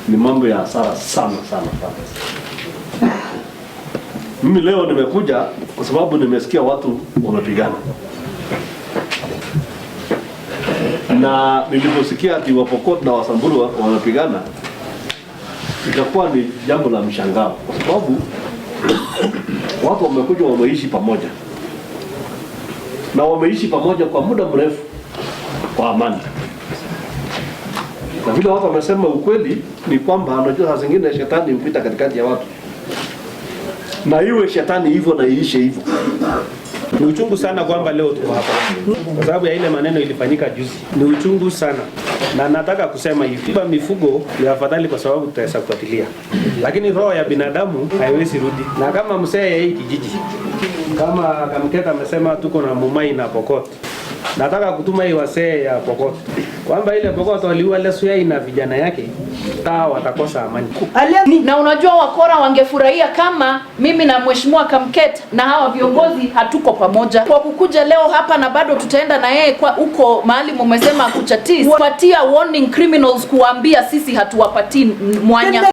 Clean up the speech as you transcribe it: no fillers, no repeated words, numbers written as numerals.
ni mambo ya hasara sana. Mimi leo nimekuja kwa sababu nimesikia watu wamepigana, na niliposikia ati Wapokot na Wasamburu wamepigana itakuwa ni jambo la mshangao, kwa sababu watu wamekuja wameishi pamoja na wameishi pamoja kwa muda mrefu kwa amani. Na vile watu wamesema, ukweli ni kwamba unajua saa zingine shetani mpita katikati ya watu, na iwe shetani hivyo na iishe hivyo. Ni uchungu sana kwamba leo tuko hapa kwa sababu ya ile maneno ilifanyika juzi. Ni uchungu sana, na nataka kusema hivi, mifugo ni afadhali kwa sababu tutaweza kufuatilia, lakini roho ya binadamu haiwezi rudi. Na kama msee ya hii kijiji, kama Kamketa amesema tuko na Mumai na Pokot, nataka kutuma hii wasee ya Pokot kwamba ile Pokot waliua Lesuya na vijana yake, taa watakosa amani. Na unajua wakora wangefurahia kama mimi na Mheshimiwa Kamket na hawa viongozi hatuko pamoja kwa kukuja leo hapa, na bado tutaenda na yeye kwa uko mahali mmesema kuchatis kupatia warning criminals, kuambia sisi hatuwapatii mwanya.